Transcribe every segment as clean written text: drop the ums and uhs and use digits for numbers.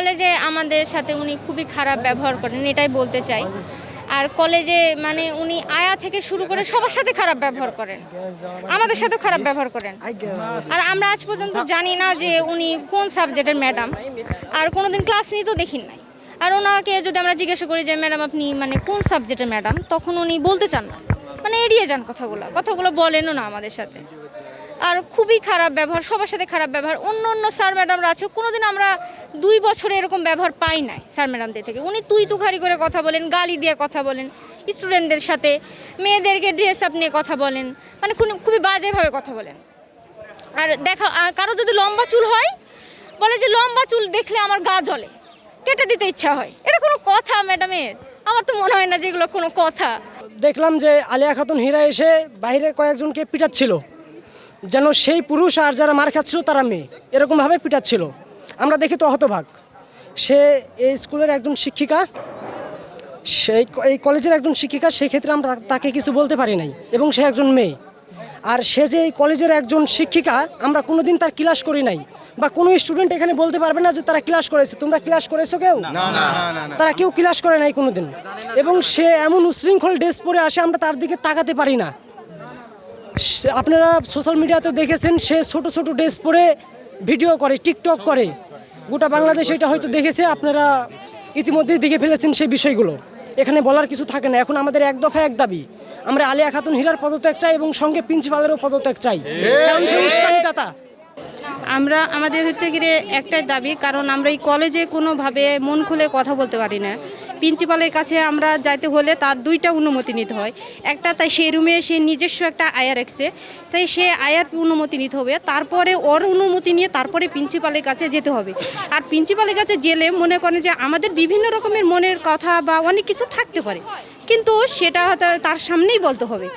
কলেজে আমাদের সাথে উনি খুবই খারাপ ব্যবহার করেন, এটাই বলতে চাই। আর কলেজে মানে উনি আয়া থেকে শুরু করে সবার সাথে খারাপ ব্যবহার করেন, আমাদের সাথেও খারাপ ব্যবহার করেন। আর আমরা আজ পর্যন্ত জানি না যে উনি কোন সাবজেক্টের ম্যাডাম, আর কোনোদিন ক্লাস নিতেও দেখি নাই। আর ওনাকে যদি আমরা জিজ্ঞাসা করি যে ম্যাডাম আপনি মানে কোন সাবজেক্টের ম্যাডাম, তখন উনি বলতে চান না, মানে এড়িয়ে যান কথাগুলো বলেনও না আমাদের সাথে। আর খুবই খারাপ ব্যবহার, সবার সাথে খারাপ ব্যবহার। অন্য অন্য স্যার ম্যাডামরা আছে, কোনোদিন আমরা 2 বছরে এরকম ব্যবহার পাই নাই স্যার ম্যাডামদের থেকে। উনি তুই তুখারি করে কথা বলেন, গালি দিয়ে কথা বলেন, স্টুডেন্টদের সাথে, মেয়েদেরকে ড্রেস আপ নিয়ে কথা বলেন, মানে খুবই বাজেভাবে কথা বলেন। আর কারো যদি লম্বা চুল হয়, বলে যে লম্বা চুল দেখলে আমার গা জ্বলে, কেটে দিতে ইচ্ছা হয়। এটা কোনো কথা ম্যাডামের? আমার তো মনে হয় না যেগুলো কোনো কথা। দেখলাম যে আলিয়া খাতুন হীরা এসে বাইরে কয়েকজনকে পিটাচ্ছিল, যেন সেই পুরুষ আর যারা মার খাচ্ছিল তারা মেয়ে, এরকমভাবে পিটাচ্ছিল। আমরা দেখি তো হতবাক। সে এই স্কুলের একজন শিক্ষিকা, এই কলেজের একজন শিক্ষিকা, সেক্ষেত্রে আমরা তাকে কিছু বলতে পারি নাই, এবং সে একজন মেয়ে। আর সে যে এই কলেজের একজন শিক্ষিকা, আমরা কোনোদিন তার ক্লাস করি নাই, বা কোনো স্টুডেন্ট এখানে বলতে পারবে না যে তারা ক্লাস করেছে। তোমরা ক্লাস করেছো কেউ? তারা কেউ ক্লাস করে নাই কোনোদিন। এবং সে এমন উশৃঙ্খল ড্রেস পরে আসে, আমরা তার দিকে তাকাতে পারি না। আপনারা সোশ্যাল মিডিয়াতে দেখেছেন, সে ছোট ছোট ড্রেস পরে ভিডিও করে, টিকটক করে। গোটা বাংলাদেশ এটা হয়তো দেখেছে, আপনারা ইতিমধ্যেই দেখে ফেলেছেন সেই বিষয়গুলো। এখানে বলার কিছু থাকে না। এখন আমাদের এক দফা এক দাবি, আমরা আলিয়া খাতুন হীরার পদত্যাগ চাই, এবং সঙ্গে প্রিন্সিপালেরও পদত্যাগ চাই, কারণ সে উস্কানিদাতা। আমাদের হচ্ছে গিয়ে একটাই দাবি, কারণ আমরা এই কলেজে কোনোভাবে মন খুলে কথা বলতে পারি না। প্রিন্সিপালের কাছে আমরা যাইতে হলে তার 2টা অনুমতি নিতে হয়। একটা, তাই সেই রুমে সে নিজস্ব একটা আয়া রাখছে, তাই সে আয়ার অনুমতি নিতে হবে, তারপরে ওর অনুমতি নিয়ে তারপরে প্রিন্সিপালের কাছে যেতে হবে। আর প্রিন্সিপালের কাছে গেলে মনে করেন যে আমাদের বিভিন্ন রকমের মনের কথা বা অনেক কিছু থাকতে পারে, কিন্তু সেটা হয়তো তার সামনেই বলতে হবে।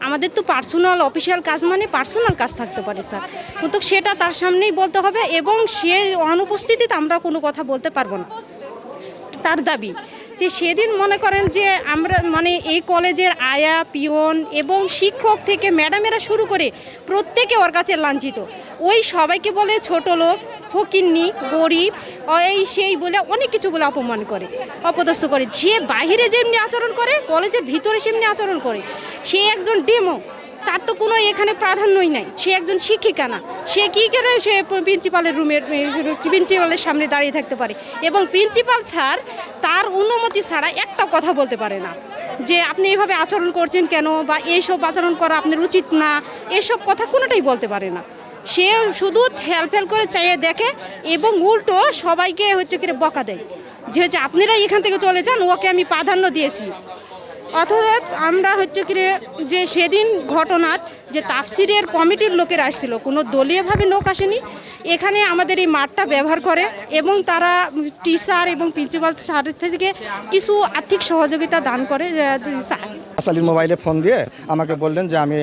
আমাদের তো পার্সোনাল অফিসিয়াল কাজ মানে পার্সোনাল কাজ থাকতে পারে স্যার, কিন্তু সেটা তার সামনেই বলতে হবে, এবং সে অনুপস্থিতিতে আমরা কোনো কথা বলতে পারবো না, তার দাবি। তো সেদিন মনে করেন যে আমরা মানে এই কলেজের আয়া, পিয়ন এবং শিক্ষক থেকে ম্যাডামেরা শুরু করে প্রত্যেকে ওর কাছে লাঞ্ছিত। ওই সবাইকে বলে ছোট লোক, ফকিন্নি, গরিব, এই সেই বলে অনেক কিছু বলে অপমান করে, অপদস্থ করে। যে বাইরে যেমনি আচরণ করে, কলেজের ভিতরে সেমনি আচরণ করে। সে একজন ডেমো, তার তো কোনো এখানে প্রাধান্যই নাই। সে একজন শিক্ষিকা না, সে কী করে সে প্রিন্সিপালের প্রিন্সিপালের সামনে দাঁড়িয়ে থাকতে পারে? এবং প্রিন্সিপাল স্যার তার অনুমতি ছাড়া একটা কথা বলতে পারে না, যে আপনি এইভাবে আচরণ করছেন কেন, বা এইসব আচরণ করা আপনার উচিত না, এসব কথা কোনোটাই বলতে পারে না। সে শুধু ফেল করে চাইয়ে দেখে, এবং উল্টো সবাইকে হচ্ছে কি বকা দেয়, যে হচ্ছে আপনারা এখান থেকে চলে যান, ওকে আমি প্রাধান্য দিয়েছি। অতএব আমরা হচ্ছে কি যে সেদিন ঘটনার যে তাফসিরের কমিটির লোকেরা আসছিল, কোনো দলীয়ভাবে লোক আসেনি, এখানে আমাদের এই মাঠটা ব্যবহার করে, এবং তারা টিচার এবং প্রিন্সিপাল স্যারের থেকে কিছু আর্থিক সহযোগিতা দান করে। আসালির মোবাইলে ফোন দিয়ে আমাকে বললেন যে আমি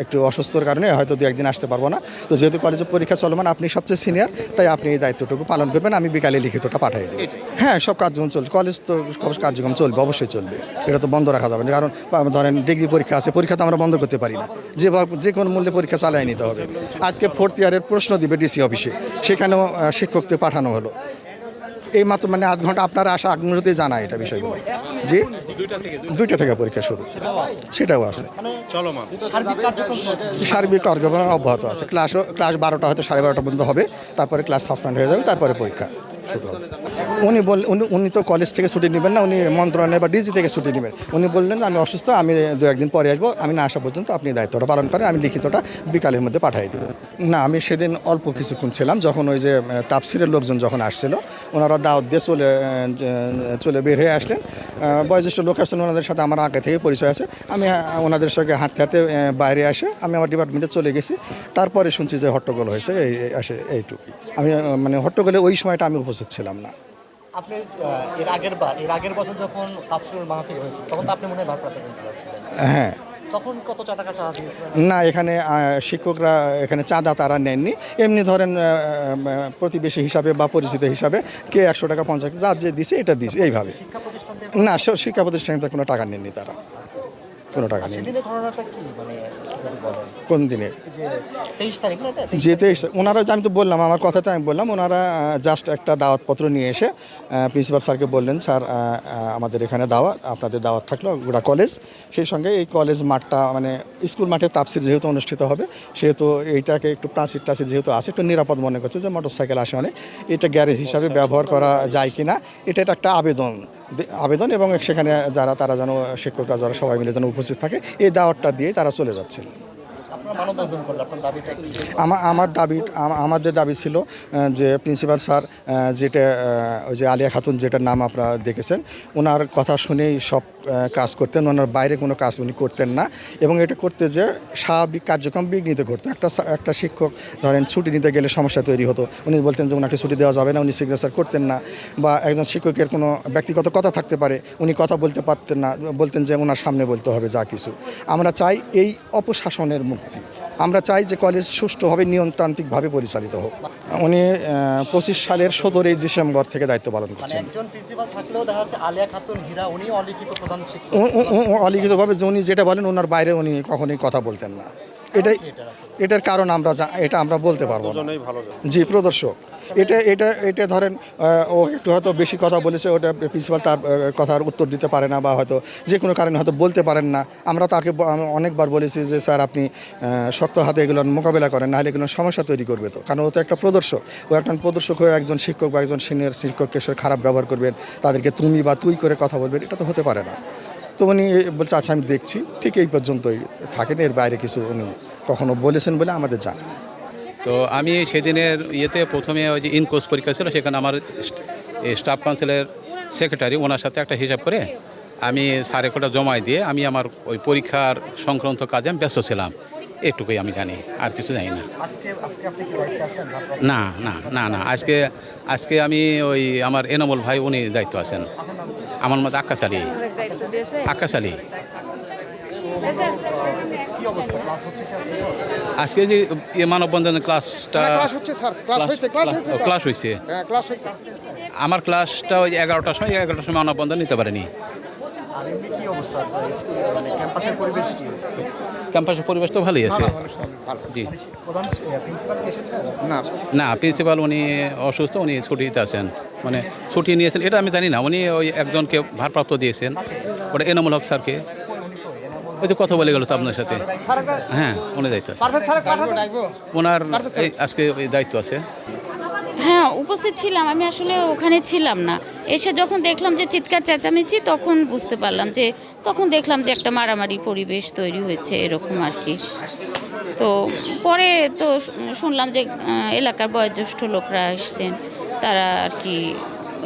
একটু অসুস্থর কারণে হয়তো 2-1 দিন আসতে পারবো না, তো যেহেতু কলেজে পরীক্ষা চলমান, আপনি সবচেয়ে সিনিয়র, তাই আপনি এই দায়িত্বটুকু পালন করবেন, আমি বিকালে লিখিতটা পাঠিয়ে দেব। হ্যাঁ, সব কার্যক্রম চলছে, কলেজ তো কার্যক্রম চলবে, অবশ্যই চলবে, এটা তো বন্ধ রাখা যাবে না। কারণ ধরেন ডিগ্রি পরীক্ষা আছে, পরীক্ষা তো আমরা বন্ধ করতে পারি না, যে কোনো মূল্যে পরীক্ষা চালিয়ে নিতে হবে। আজকে 4th ইয়ারের প্রশ্ন দিবে ডিসি অফিসে, সেখানেও শিক্ষকদের পাঠানো হলো এই মাত্র, মানে আধ ঘন্টা আপনারা আসা আগ্রহতে জানা এটা বিষয়গুলো। জি, 2টা থেকে পরীক্ষা শুরু, সেটাও আছে সার্বিক কার্যক্রম অব্যাহত আছে। ক্লাস 12টা হয়তো 12:30 পর্যন্ত হবে, তারপরে ক্লাস সাসপেন্ড হয়ে যাবে, তারপরে পরীক্ষা শুরু হবে। উনি তো কলেজ থেকে ছুটি নেবেন না, উনি মন্ত্রণালয় বা ডিজি থেকে ছুটি নেবেন। উনি বললেন আমি অসুস্থ, আমি 2-1 দিন পরে আসবো, আমি না আসা পর্যন্ত আপনি দায়িত্বটা পালন করেন, আমি লিখিতটা বিকালের মধ্যে পাঠিয়ে দেবো। না, আমি সেদিন অল্প কিছুক্ষণ ছিলাম, যখন ওই যে তাফসিরের লোকজন যখন আসছিল, ওনারা দাওয়াত দিয়ে চলে বের হয়ে আসলেন। বয়োজ্যেষ্ঠ লোক আসছেন, ওনাদের সাথে আমার আগে থেকে পরিচয় আছে। আমি ওনাদের সঙ্গে হাঁটতে হাঁটতে বাইরে আসে আমি আমার ডিপার্টমেন্টে চলে গেছি। তারপরে শুনছি যে হট্টগোল হয়েছে, এইটুকুই। আমি মানে হট্টগোলে ওই সময়টা আমি উপস্থিত ছিলাম না। আপনি এর আগের বছর যখন তাফসিরুল মাহফিল হয়েছিল, তখন তো আপনি মনে হয় ভারপ্রাপ্ত প্রিন্সিপাল ছিলেন। হ্যাঁ, তখন কত টাকা চাঁদা দিয়েছিলেন? না, এখানে শিক্ষকরা এখানে চাঁদা তারা নেননি, এমনি ধরেন প্রতিবেশী হিসাবে বা পরিচিত হিসাবে কে 100 টাকা 50 টাকা যার যে দিছে এটা দিছে, এইভাবে। শিক্ষা প্রতিষ্ঠান না, শিক্ষা প্রতিষ্ঠানে কোনো টাকা নেননি, তারা কোনো টাকা নেননি। সেদিনের ঘটনাটা কি, মানে যদি বলেন কোন দিনে যে 23 তারিখ না এটা? যেতে ওনারা, আমি তো বললাম আমার কথাতে আমি বললাম, ওনারা জাস্ট একটা দাওয়াতপত্র নিয়ে এসে প্রিন্সিপাল স্যারকে বললেন, স্যার আমাদের এখানে দাওয়াত, আপনাদের দাওয়াত থাকলো গোটা কলেজ, সেই সঙ্গে এই কলেজ মাঠটা মানে স্কুল মাঠে তাফসির যেহেতু অনুষ্ঠিত হবে, সেহেতু এইটাকে একটু প্রাচীর টাচির যেহেতু আছে একটু নিরাপদ মনে করছে যে মোটরসাইকেল আসে অনেক, এটা গ্যারেজ হিসাবে ব্যবহার করা যায় কি না, এটা একটা আবেদন এবং সেখানে তারা যেন শিক্ষকরা যারা সবাই মিলে যেন উপস্থিত থাকে, এই দাওয়াতটা দিয়ে তারা চলে যাচ্ছিল। আপনারা মানববন্ধন করলেন, আপনার দাবিটা কি? আমাদের দাবি ছিল যে প্রিন্সিপাল স্যার যেটা ওই যে আলিয়া খাতুন যেটার নাম আপনারা দেখেছেন, ওনার কথা শুনেই সব কাজ করতেন, ওনার বাইরে কোনো কাজ উনি করতেন না, এবং এটা করতে যে স্বাভাবিক কার্যক্রম বিঘ্নিত করতো। একটা শিক্ষক ধরেন ছুটি নিতে গেলে সমস্যা তৈরি হতো, উনি বলতেন যে ওনাকে ছুটি দেওয়া যাবে না, উনি সিগনেচার করতেন না, বা একজন শিক্ষকের কোনো ব্যক্তিগত কথা থাকতে পারে, উনি কথা বলতে পারতেন না, বলতেন যে ওনার সামনে বলতে হবে যা কিছু। আমরা চাই এই অপশাসনের মুক্তি, আমরা চাই যে কলেজ সুষ্ঠুভাবে নিয়মতান্ত্রিকভাবে পরিচালিত হোক। উনি 25 সালের 17 ডিসেম্বর থেকে দায়িত্ব পালন মানে করছেন। একজন প্রিন্সিপাল থাকলেও দেখা যাচ্ছে আলিয়া খাতুন হীরা উনি অলিখিত প্রধান শিক্ষক। অলিখিতভাবে যে উনি যেটা বলেন ওনার বাইরে উনি কখনোই কথা বলতেন না। এটার কারণ আমরা বলতে পারবো না। জি, প্রদর্শক। এটা ধরেন ও একটু হয়তো বেশি কথা বলেছে, ওটা প্রিন্সিপাল তার কথার উত্তর দিতে পারে না, বা হয়তো যে কোনো কারণে হয়তো বলতে পারেন না। আমরা তাকে অনেকবার বলেছি যে স্যার আপনি শক্ত হাতে এগুলো মোকাবেলা করেন, নাহলে এগুলো সমস্যা তৈরি করবে। তো কারণ ও তো একটা প্রদর্শক, হয়ে একজন শিক্ষক বা একজন সিনিয়র শিক্ষককে সে খারাপ ব্যবহার করবেন, তাদেরকে তুমি বা তুই করে কথা বলবেন, এটা তো হতে পারে না। তো উনি বলছে আচ্ছা আমি দেখছি, ঠিক এই পর্যন্তই থাকেন, এর বাইরে কিছু উনি কখনো বলেছেন বলে আমাদের জানা। তো আমি সেদিনের প্রথমে ওই যে ইনকোর্স পরীক্ষা ছিল, সেখানে আমার স্টাফ কাউন্সিলের সেক্রেটারি ওনার সাথে একটা হিসাব করে আমি স্যারের কোটা জমায় দিয়ে আমি আমার ওই পরীক্ষার সংক্রান্ত কাজে আমি ব্যস্ত ছিলাম, এটুকুই আমি জানি, আর কিছু জানি না। আজকে আপনি কি দায়িত্বে আছেন? না না না না আজকে আমি ওই আমার এনামুল ভাই উনি দায়িত্ব আছেন, আমার মতো আকাশ আলী। কি অবস্থা, ক্লাস হচ্ছে কি আজকে আজকে? যে মানববন্ধনের ক্লাসটা ক্লাস হয়েছে, আমার ক্লাসটা ওই 11টার সময় মানববন্ধন নিতে পারেনি। আর এমনি কি অবস্থা মানে ক্যাম্পাসের পরিবেশ কি? ক্যাম্পাসের পরিবেশ তো ভালোই আছে। জি, প্রধান প্রিন্সিপাল কি এসেছে? না প্রিন্সিপাল উনি অসুস্থ, উনি ছুটিতে আছেন, মানে ছুটি নিয়েছেন এটা আমি জানি না। উনি ওই একজনকে ভারপ্রাপ্ত দিয়েছেন, ওটা এনামুল হক স্যারকে। ওই তো কথা বলে গেল তো আপনার সাথে। হ্যাঁ, উনি দায়িত্ব আছে, ওনার আজকে ওই দায়িত্ব আছে। হ্যাঁ, উপস্থিত ছিলাম, আমি আসলে ওখানে ছিলাম না। এসে যখন দেখলাম যে চিৎকার চেঁচামেচি, তখন বুঝতে পারলাম যে, তখন দেখলাম যে একটা মারামারি পরিবেশ তৈরি হয়েছে এরকম আর কি। তো পরে তো শুনলাম যে এলাকার বয়োজ্যেষ্ঠ লোকরা এসছেন, তারা আর কি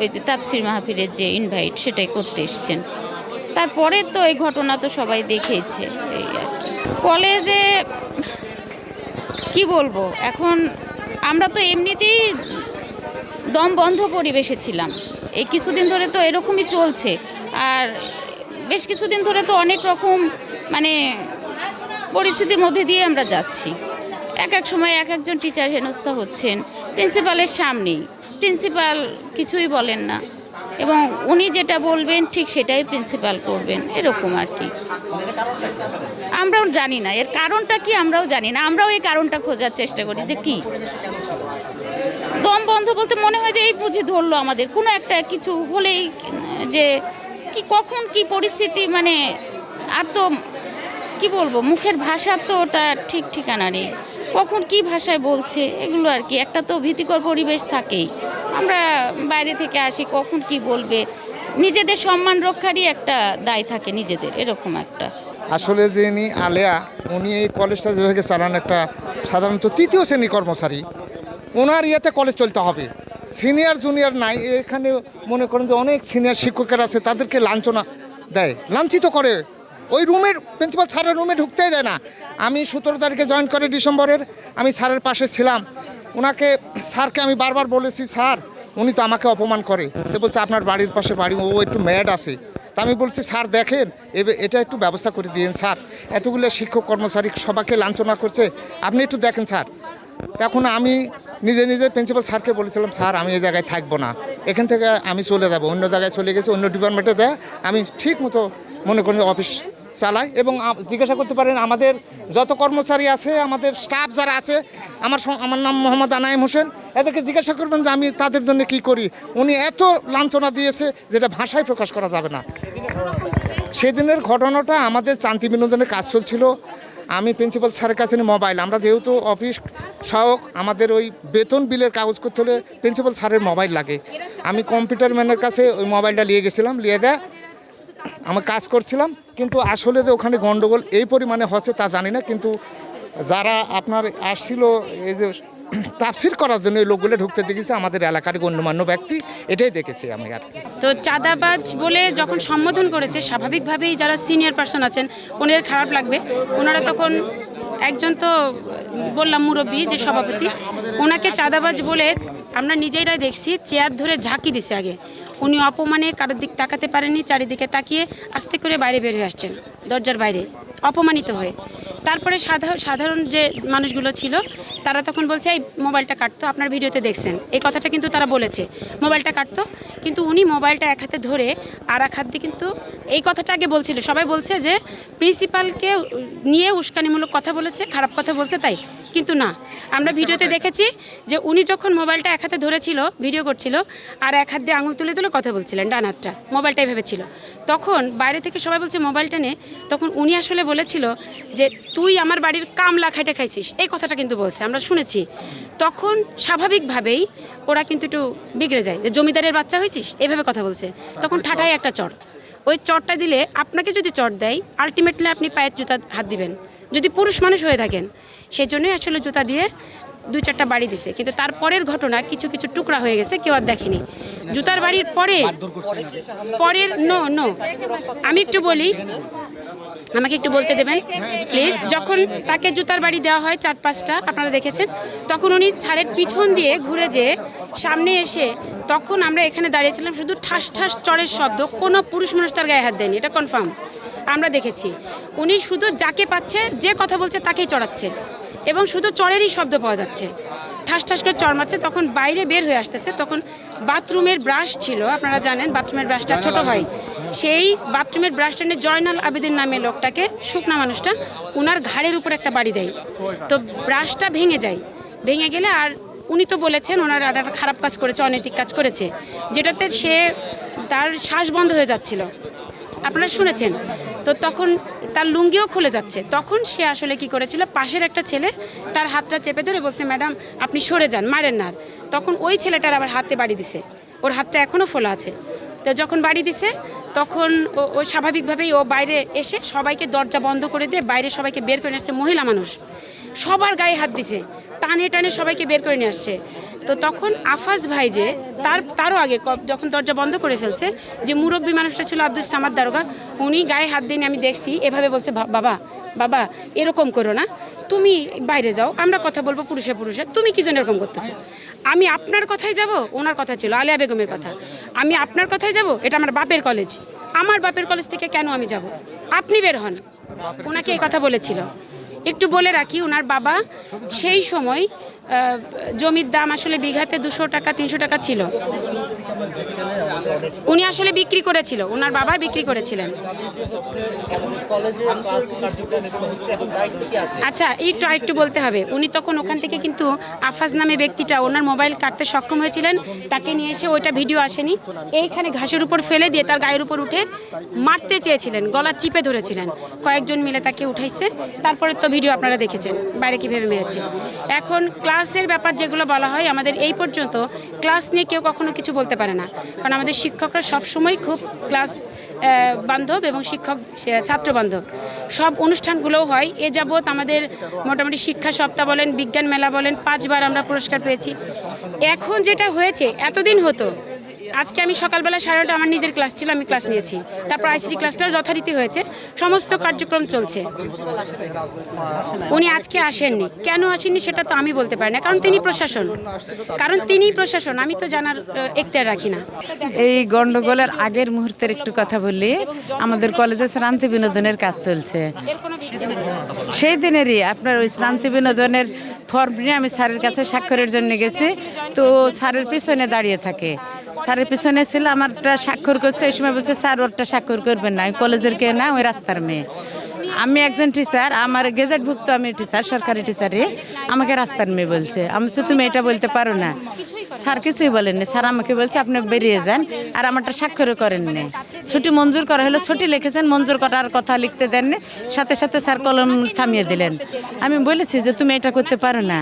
ওই যে তাফসির মাহফিলের যে ইনভাইট সেটাই করতে এসছেন। তারপরে তো এই ঘটনা তো সবাই দেখেছে। এই আর কি কলেজে কি বলবো, এখন আমরা তো এমনিতেই দম বন্ধ পরিবেশে ছিলাম, এই কিছুদিন ধরে তো এরকমই চলছে। আর বেশ কিছুদিন ধরে তো অনেক রকম মানে পরিস্থিতির মধ্যে দিয়ে আমরা যাচ্ছি। এক এক সময় এক একজন টিচার হেনস্থা হচ্ছেন প্রিন্সিপালের সামনেই, প্রিন্সিপাল কিছুই বলেন না, এবং উনি যেটা বলবেন ঠিক সেটাই প্রিন্সিপাল করবেন, এরকম আর কি। আমরাও জানি না এর কারণটা কি, আমরাও জানি না। আমরাও এই কারণটা খোঁজার চেষ্টা করি যে কি দম বন্ধ বলতে মনে হয় যে এই বুঝি ধরলো আমাদের কোনো একটা কিছু হলেই, যে কি কখন কি পরিস্থিতি, মানে আর তো কি বলবো, মুখের ভাষা তো ওটা ঠিক ঠিকানা নেই, কখন কি ভাষায় বলছে এগুলো আর কি। একটা তো ভীতিকর পরিবেশ থাকেই, আমরা বাইরে থেকে আসি, কখন কি বলবে, নিজেদের সম্মান রক্ষারই একটা দায় থাকে নিজেদের, এরকম একটা। আসলে যিনি আলেয়া, উনি এই কলেজটা যেভাবে চালান, একটা সাধারণত তৃতীয় শ্রেণী কর্মচারী, ওনার ইয়েতে কলেজ চলতে হবে। সিনিয়র জুনিয়র নাই এখানে, মনে করেন যে অনেক সিনিয়র শিক্ষকের আছে, তাদেরকে লাঞ্ছনা দেয়, লাঞ্ছিত করে। ওই রুমের প্রিন্সিপাল স্যারের রুমে ঢুকতেই দেয় না। আমি 17 তারিখে জয়েন করে ডিসেম্বরের, আমি স্যারের পাশে ছিলাম। স্যারকে আমি বারবার বলেছি, স্যার উনি তো আমাকে অপমান করে। তো বলছে আপনার বাড়ির পাশে বাড়ি, ও একটু ম্যাড আছে। তা আমি বলছি স্যার দেখেন, এটা একটু ব্যবস্থা করে দিন স্যার, এতগুলো শিক্ষক কর্মচারী সবাইকে লাঞ্ছনা করছে, আপনি একটু দেখেন স্যার। তখন আমি নিজে প্রিন্সিপাল স্যারকে বলেছিলাম, স্যার আমি এই জায়গায় থাকবো না, এখান থেকে আমি চলে যাব, অন্য জায়গায় চলে গেছি, অন্য ডিপার্টমেন্টে যায় আমি ঠিক মতো মনে করেন অফিস চালায় এবং জিজ্ঞাসা করতে পারেন আমাদের যত কর্মচারী আছে, আমাদের স্টাফ যারা আছে, আমার নাম মোহাম্মদ আনায়েম হোসেন, এদেরকে জিজ্ঞাসা করবেন যে আমি তাদের জন্য কি করি। উনি এত লাঞ্ছনা দিয়েছে যেটা ভাষায় প্রকাশ করা যাবে না। সেদিনের ঘটনাটা আমাদের শান্তি বিনোদনের কাজ চলছিল, আমি প্রিন্সিপাল স্যারের কাছে মোবাইল, আমরা যেহেতু অফিস সহক, আমাদের ওই বেতন বিলের কাগজ করতে হলে প্রিন্সিপাল স্যারের মোবাইল লাগে। আমি কম্পিউটার ম্যানের কাছে ওই মোবাইলটা নিয়ে গেছিলাম, নিয়ে দেয় আমি কাজ করছিলাম, কিন্তু আসলে যে ওখানে গন্ডগোল এই পরিমাণে হচ্ছে তা জানি না। কিন্তু যারা আপনার আসছিল এই যে তাফসির করার জন্য এই লোকগুলো ঢুকতে দেখেছে আমাদের এলাকার গণ্যমান্য ব্যক্তি, এটাই দেখেছি আমি আর কি। তো চাঁদাবাজ বলে যখন সম্বোধন করেছে, স্বাভাবিকভাবেই যারা সিনিয়র পার্সন আছেন ওনাদের খারাপ লাগবে। ওনারা তখন একজন তো বললাম মুরব্বী যে সভাপতি, ওনাকে চাঁদাবাজ বলে আমরা নিজেরাই দেখছি চেয়ার ধরে ঝাঁকি দিছে আগে। উনি অপমানে কারোর দিক তাকাতে পারেননি, চারিদিকে তাকিয়ে আস্তে করে বাইরে বের হয়ে আসছেন, দরজার বাইরে অপমানিত হয়ে। তারপরে সাধারণ যে মানুষগুলো ছিল তারা তখন বলছে এই মোবাইলটা কাটতো, আপনার ভিডিওতে দেখছেন এই কথাটা কিন্তু তারা বলেছে, মোবাইলটা কাটতো। কিন্তু উনি মোবাইলটা এক হাতে ধরে আর এক হাত দিয়ে কিন্তু এই কথাটা আগে বলছিল, সবাই বলছে যে প্রিন্সিপালকে নিয়ে উস্কানিমূলক কথা বলেছে, খারাপ কথা বলছে, তাই কিন্তু না। আমরা ভিডিওতে দেখেছি যে উনি যখন মোবাইলটা এক হাতে ধরেছিল, ভিডিও করছিল, আর এক হাত দিয়ে আঙুল তুলে তুলে কথা বলছিলেন, ডান হাতটা মোবাইলটাই ভেবেছিল। তখন বাইরে থেকে সবাই বলছে মোবাইলটা নে, তখন উনি আসলে বলেছিল যে তুই আমার বাড়ির কামলা খাইটে খাইছিস, এই কথাটা কিন্তু বলছে, আমরা শুনেছি। তখন স্বাভাবিকভাবেই ওরা কিন্তু একটু বিগড়ে যায়, যে জমিদারের বাচ্চা হয়েছিস, এইভাবে কথা বলছে। তখন ঠাঠায় একটা চড়, ওই চড়টা দিলে আপনাকে যদি চড় দেয় আলটিমেটলি আপনি পায়ের জুতা হাত দিবেন যদি পুরুষ মানুষ হয়ে থাকেন। সেই জন্যই আসলে জুতা দিয়ে 2-4টা বাড়ি দিছে, কিন্তু তারপরের ঘটনা কিছু কিছু টুকরা হয়ে গেছে, কেউ আর দেখেনি। জুতার বাড়ির পরের নো আমি একটু বলি, আমাকে একটু বলতে দেবেন প্লিজ। যখন তাকে জুতার বাড়ি দেওয়া হয় 4-5টা, আপনারা দেখেছেন, তখন উনি ছাড়ের পিছন দিয়ে ঘুরে যেয়ে সামনে এসে, তখন আমরা এখানে দাঁড়িয়েছিলাম, শুধু ঠাস ঠাস চড়ের শব্দ, কোনো পুরুষ মানুষ তার গায়ে হাত দেয়নি, এটা কনফার্ম আমরা দেখেছি। উনি শুধু যাকে পাচ্ছে, যে কথা বলছে তাকেই চড়াচ্ছে, এবং শুধু চড়েরই শব্দ পাওয়া যাচ্ছে, ঠাস ঠাস করে চড় মারছে। তখন বাইরে বের হয়ে আসতেছে, তখন বাথরুমের ব্রাশ ছিল, আপনারা জানেন বাথরুমের ব্রাশটা ছোট হয়, সেই বাথরুমের ব্রাশটা নিয়ে জয়নাল আবেদিন নামে লোকটাকে, শুকনা মানুষটা, ওনার ঘাড়ের উপর একটা বাড়ি দেয়। তো ব্রাশটা ভেঙে যায়, ভেঙে গেলে আর উনি তো বলেছেন ওনার একটা খারাপ কাজ করেছে, অনৈতিক কাজ করেছে, যেটাতে তার শ্বাস বন্ধ হয়ে যাচ্ছিল, আপনারা শুনেছেন। তো তখন তার লুঙ্গিও খুলে যাচ্ছে, তখন সে আসলে কি করেছিল, পাশের একটা ছেলে তার হাতটা চেপে ধরে বলছে ম্যাডাম আপনি সরে যান, মারেন না। তখন ওই ছেলেটার আবার হাতে বাড়ি দিছে, ওর হাতটা এখনও ফোলা আছে। তো যখন বাড়ি দিছে তখন ও স্বাভাবিকভাবেই ও বাইরে এসে সবাইকে দরজা বন্ধ করে দিয়ে বাইরে সবাইকে বের করে নিয়ে আসছে, মহিলা মানুষ সবার গায়ে হাত দিছে, টানে টানে সবাইকে বের করে নিয়ে আসছে। তো তখন আফাজ ভাই যে তারও আগে যখন দরজা বন্ধ করে ফেলছে, যে মুরব্বী মানুষটা ছিল আব্দুল সামাদ দারোগা, উনি গায়ে হাত দিয়ে আমি দেখছি এভাবে বলছে, বাবা বাবা এরকম করো না, তুমি বাইরে যাও, আমরা কথা বলবো পুরুষে পুরুষে, তুমি কি জন্য এরকম করতেছো? আমি আপনার কথাই যাব, ওনার কথা ছিল আলিয়া বেগমের কথা, আমি আপনার কথাই যাব, এটা আমার বাপের কলেজ, আমার বাপের কলেজ থেকে কেন আমি যাব, আপনি বের হন, ওনাকে এই কথা বলেছিল। একটু বলে রাখি, ওনার বাবা সেই সময় জমির দাম আসলে বিঘাতে 200 টাকা 300 টাকা ছিল, উনি আসলে বিক্রি করেছিল, ওনার বাবা বিক্রি করেছিলেন। আচ্ছা একটু বলতে হবে, উনি তখন ওখান থেকে কিন্তু আফাজ নামে ব্যক্তিটা ওনার মোবাইল কাটতে সক্ষম হয়েছিলেন, তাকে নিয়ে এসে ওইটা ভিডিও আসেনি, এইখানে ঘাসের উপর ফেলে দিয়ে তার গায়ের উপর উঠে মারতে চেয়েছিলেন, গলা চিপে ধরেছিলেন, কয়েকজন মিলে তাকে উঠাইছে, তারপরে তো ভিডিও আপনারা দেখেছেন বাইরে কীভাবে মেরেছে। এখন ক্লাসের ব্যাপার যেগুলো বলা হয়, আমাদের এই পর্যন্ত ক্লাস নিয়ে কেউ কখনো কিছু বলতে পারে না, কারণ আমাদের শিক্ষকরা সবসময় খুব ক্লাস বান্ধব এবং শিক্ষক ছাত্র বান্ধব, সব অনুষ্ঠানগুলোও হয়। এ যাবৎ আমাদের মোটামুটি শিক্ষা সপ্তাহ বলেন, বিজ্ঞান মেলা বলেন, 5 বার আমরা পুরস্কার পেয়েছি। এখন যেটা হয়েছে, এতদিন হতো, আজকে আমি সকালবেলা 9:30 আমার নিজের ক্লাস ছিল, আমি ক্লাস নিয়েছি, তারপর আইসিটি ক্লাসটাও যথারীতি হয়েছে, সমস্ত কার্যক্রম চলছে। উনি আজকে আসেননি, কেন আসেননি সেটা তো আমি বলতে পারি না, কারণ তিনি প্রশাসন, আমি তো জানার এখতিয়ার রাখি না। এই গন্ডগোলের আগের মুহূর্তের একটু কথা বললি, আমাদের কলেজে শ্রান্তি বিনোদনের কাজ চলছে, সেই দিনেরই আপনার ওই শ্রান্তি বিনোদনের ফর্ম নিয়ে আমি স্যারের কাছে স্বাক্ষরের জন্য গেছি, তো স্যারের পিছনে দাঁড়িয়ে থাকে, স্যারের পিছনে ছিল, আমারটা স্বাক্ষর করছে। এই সময় বলছে স্যার ওরটা স্বাক্ষর করবেন না, আমি কলেজের কে না, ওই রাস্তার মেয়ে। আমি একজন টিচার, আমার গেজেটভুক্ত, আমি টিচার, সরকারি টিচারে, আমাকে রাস্তার মেয়ে বলছে। আমি বলছি তুমি এটা বলতে পারো না। স্যার কিছুই বলেননি, স্যার আমাকে বলছে আপনি বেরিয়ে যান, আর আমারটা স্বাক্ষরও করেননি। ছুটি মঞ্জুর করা হলো, ছুটি লিখেছেন, মঞ্জুর করার কথা লিখতে দেননি, সাথে সাথে স্যার কলম থামিয়ে দিলেন। আমি বলেছি যে তুমি এটা করতে পারো না,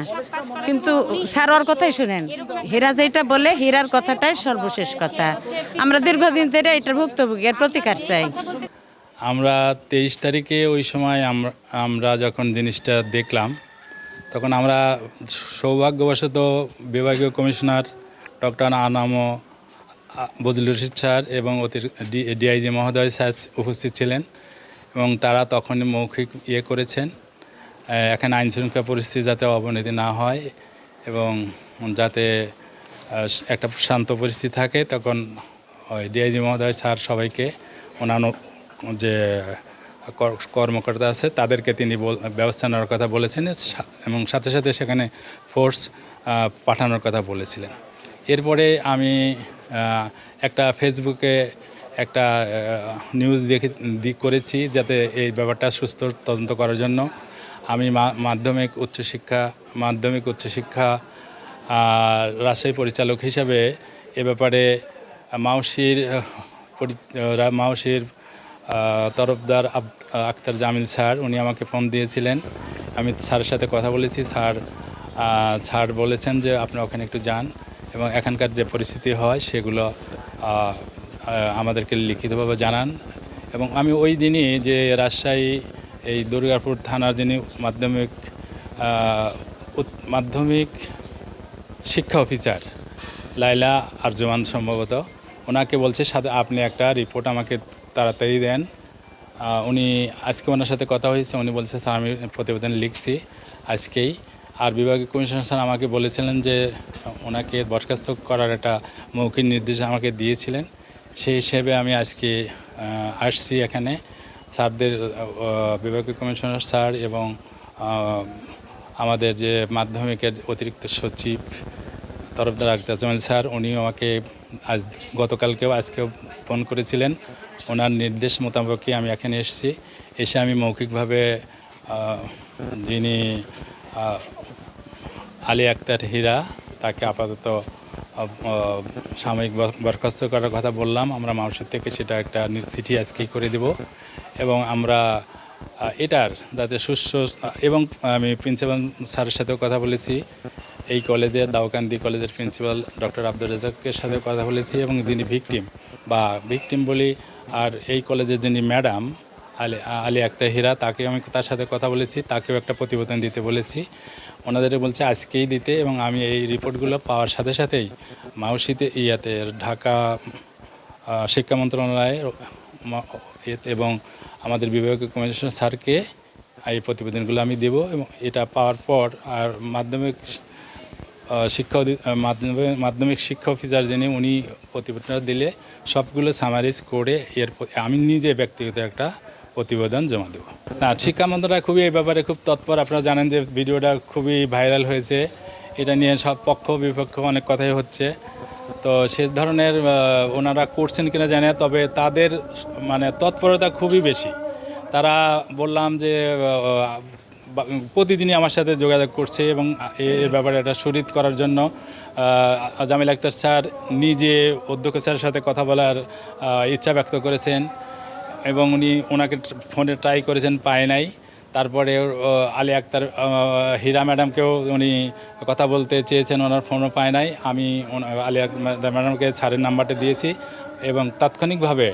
কিন্তু স্যার ওর কথাই শুনেন। হীরা যেটা বলে, হীরার কথাটাই সর্বশেষ কথা। আমরা দীর্ঘদিন ধরে এটার ভুক্তভোগীর প্রতিকার চাই। আমরা 23 তারিখে ওই সময় আমরা যখন জিনিসটা দেখলাম, তখন আমরা সৌভাগ্যবশত বিভাগীয় commissioner doctor Anam Bazlur Rashid sir এবং ডিআইজি মহোদয় স্যার উপস্থিত ছিলেন, এবং তারা তখন মৌখিক করেছেন এখানে আইন শৃঙ্খলা পরিস্থিতি যাতে অবনতি না হয় এবং যাতে একটা শান্ত পরিস্থিতি থাকে। তখন ওই ডিআইজি মহোদয় স্যার সবাইকে অন্যান্য যে কর্মকর্তা আছে তাদেরকে তিনি ব্যবস্থা নেওয়ার কথা বলেছেন, এবং সাথে সাথে সেখানে ফোর্স পাঠানোর কথা বলেছিলেন। এরপরে আমি একটা ফেসবুকে একটা নিউজ করেছি যাতে এই ব্যাপারটা সুস্থ তদন্ত করার জন্য আমি মাধ্যমিক উচ্চশিক্ষা রাজশাহী পরিচালক হিসাবে এ ব্যাপারে মাউশির তরফদার আক্তার জামিল স্যার উনি আমাকে ফোন দিয়েছিলেন। আমি স্যারের সাথে কথা বলেছি। স্যার বলেছেন যে আপনি ওখানে একটু যান এবং এখানকার যে পরিস্থিতি হয় সেগুলো আমাদেরকে লিখিতভাবে জানান। এবং আমি ওই দিনই যে রাজশাহী এই দুর্গাপুর থানার যিনি মাধ্যমিক শিক্ষা অফিসার লাইলা আরজুমান সম্ভবত, ওনাকে বলছে সাথে আপনি একটা রিপোর্ট আমাকে তাড়াতাড়ি দেন। উনি আজকে ওনার সাথে কথা হয়েছে, উনি বলছে স্যার আমি প্রতিবেদন লিখছি আজকেই। আর বিভাগীয় কমিশনার স্যার আমাকে বলেছিলেন যে ওনাকে বরখাস্ত করার একটা মৌখিক নির্দেশ আমাকে দিয়েছিলেন, সেই হিসেবে আমি আজকে আসছি এখানে। স্যারদের বিভাগীয় কমিশনার স্যার এবং আমাদের যে মাধ্যমিকের অতিরিক্ত সচিব তরফদার আক্তার জামিল স্যার উনিও আমাকে গতকালকেও আজকেও ফোন করেছিলেন। ওনার নির্দেশ মোতাবেকই আমি এখানে এসেছি। এসে আমি মৌখিকভাবে যিনি আলী আক্তার হীরা তাকে আপাতত সাময়িক বরখাস্ত করার কথা বললাম। আমরা মাউশির থেকে সেটা একটা চিঠি আজকেই করে দেব, এবং আমরা এটার যাতে এবং আমি প্রিন্সিপাল স্যারের সাথেও কথা বলেছি, এই কলেজের দাউকান্দি কলেজের প্রিন্সিপাল ডক্টর আব্দুর রাজ্জাকের সাথে কথা বলেছি, এবং যিনি ভিকটিম বলি আর এই কলেজের যিনি ম্যাডাম আলী আক্তার হীরা তাকে আমি তার সাথে কথা বলেছি, তাকেও একটা প্রতিবেদন দিতে বলেছি। ওনাদের বলছে আজকেই দিতে, এবং আমি এই রিপোর্টগুলো পাওয়ার সাথে সাথেই মাউশিতে ঢাকা শিক্ষা মন্ত্রণালয়ের এবং আমাদের বিভাগীয় কমিশনার স্যারকে এই প্রতিবেদনগুলো আমি দেব। এবং এটা পাওয়ার পর আর মাধ্যমিক শিক্ষা অফিসার যিনি উনি প্রতিবেদনটা দিলে সবগুলো সামারাইজ করে আমি নিজে ব্যক্তিগত একটা প্রতিবেদন জমা দেব। না, শিক্ষা মন্ত্রণালয় খুবই এই ব্যাপারে খুব তৎপর। আপনারা জানেন যে ভিডিওটা খুবই ভাইরাল হয়েছে, এটা নিয়ে সব পক্ষ বিপক্ষ অনেক কথাই হচ্ছে। তো সে ধরনের ওনারা করছেন কিনা জানি না, তবে তাদের তৎপরতা খুবই বেশি। তারা বললাম যে প্রতিদিনই আমার সাথে যোগাযোগ করছে, এবং এর ব্যাপারে একটা সুরিত করার জন্য জামিল আক্তার স্যার নিজে অধ্যক্ষ স্যারের সাথে কথা বলার ইচ্ছা ব্যক্ত করেছেন, এবং ওনাকে ফোনে ট্রাই করেছেন, পায় নাই। তারপরে আলী আক্তার হীরা ম্যাডামকেও উনি কথা বলতে চেয়েছেন, ওনার ফোনও পায় নাই। আমি আলী আক্তার ম্যাডামকে স্যারের নাম্বারটা দিয়েছি, এবং তাৎক্ষণিকভাবে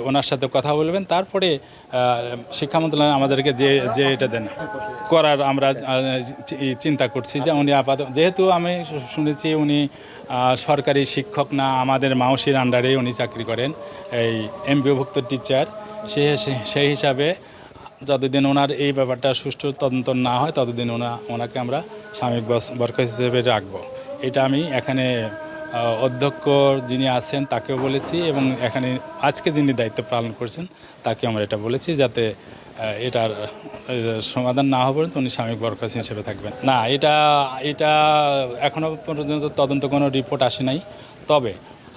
ওনার সাথে কথা বলবেন। তারপরে শিক্ষা মন্ত্রণালয় আমাদেরকে যে এটা দেন করার আমরা চিন্তা করছি যে উনি যেহেতু আমি শুনেছি উনি সরকারি শিক্ষক না, আমাদের মাউশির আন্ডারে উনি চাকরি করেন, এই এমপিওভুক্ত টিচার। সেই হিসাবে যতদিন ওনার এই ব্যাপারটা সুষ্ঠু তদন্ত না হয় ততদিন ওনাকে আমরা সাময়িক বরখাস্ত হিসেবে রাখবো। এটা আমি এখানে অধ্যক্ষ যিনি আছেন তাকেও বলেছি, এবং এখানে আজকে যিনি দায়িত্ব পালন করছেন তাকে আমরা এটা বলেছি, যাতে এটার সমাধান না হওয়া পর্যন্ত উনি সাময়িক বরখাস্ত হিসেবে থাকবেন। না, এটা এখনও পর্যন্ত তদন্ত কোনো রিপোর্ট আসে নাই। তবে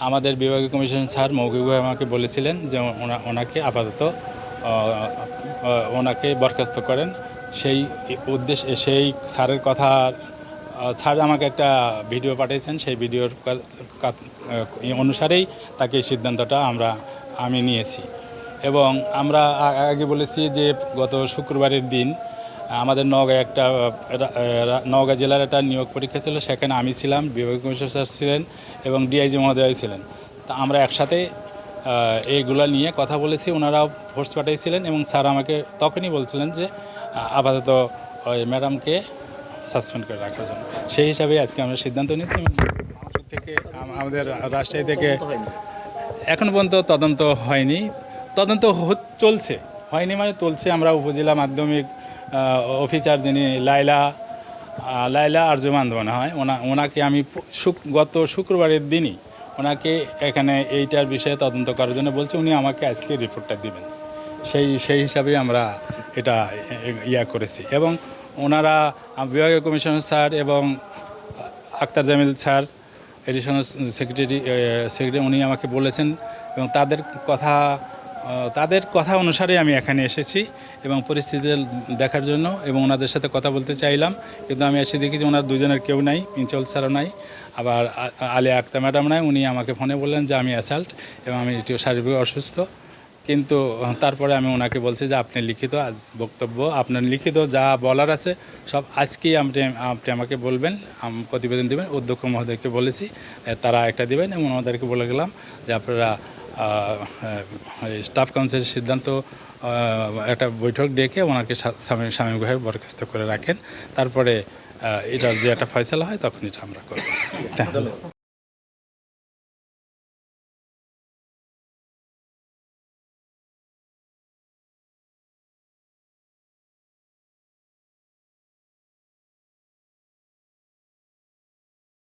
আমাদের বিভাগীয় কমিশন স্যার মৌখিকভাবে আমাকে বলেছিলেন যে ওনাকে আপাতত ওনাকে বরখাস্ত করেন। সেই উদ্দেশ্যে সেই স্যারের কথা স্যার আমাকে একটা ভিডিও পাঠিয়েছেন, সেই ভিডিওর অনুসারেই তাকে এই সিদ্ধান্তটা আমি নিয়েছি। এবং আমরা আগে বলেছি যে গত শুক্রবারের দিন আমাদের নওগাঁ জেলার একটা নিয়োগ পরীক্ষা ছিল, সেখানে আমি ছিলাম, বিভাগীয় কমিশনার স্যার ছিলেন এবং ডিআইজি মহোদয় ছিলেন। তা আমরা একসাথে এইগুলা নিয়ে কথা বলেছি, ওনারাও ফোর্স পাঠিয়েছিলেন এবং স্যার আমাকে তখনই বলছিলেন যে আপাতত ওই ম্যাডামকে সাসপেন্ড করে রাখার জন্য। সেই হিসাবে আজকে আমরা সিদ্ধান্ত নিয়েছি। থেকে আমাদের রাজশাহী থেকে এখনও পর্যন্ত তদন্ত হয়নি, তদন্ত চলছে, হয়নি মানে চলছে। আমরা উপজেলা মাধ্যমিক অফিসার যিনি লাইলা আরজুমান মনে হয়, ওনাকে আমি গত শুক্রবারের দিনই ওনাকে এখানে এইটার বিষয়ে তদন্ত করার জন্য বলছি, উনি আমাকে আজকে রিপোর্টটা দিবেন। সেই হিসাবে আমরা এটা করেছি। এবং ওনারা বিভাগীয় কমিশনার স্যার এবং Akhtar Jamil sir additional secretary উনি আমাকে বলেছেন এবং তাদের কথা অনুসারে আমি এখানে এসেছি এবং পরিস্থিতি দেখার জন্য এবং ওনাদের সাথে কথা বলতে চাইলাম। কিন্তু আমি এসে দেখি যে ওনার দুজনের কেউ নাই, প্রিন্সিপাল স্যারও নাই, আবার আলিয়া আক্তার ম্যাডাম নাই। উনি আমাকে ফোনে বললেন যে আমি অ্যাসাল্ট এবং আমি একটু শারীরিক অসুস্থ। কিন্তু তারপরে আমি ওনাকে বলছি যে আপনি লিখিত বক্তব্য, আপনার লিখিত যা বলার আছে সব আজকেই আপনি আমাকে বলবেন, প্রতিবেদন দেবেন। অধ্যক্ষ মহোদয়কে বলেছি, তারা একটা দেবেন এবং ওনাদেরকে বলে গেলাম যে আপনারা স্টাফ কাউন্সিলের সিদ্ধান্ত একটা বৈঠক ডেকে ওনাকে সাময়িকভাবে বরখাস্ত করে রাখেন। তারপরে এটার যে একটা ফয়সালা হয় তখন এটা আমরা করব।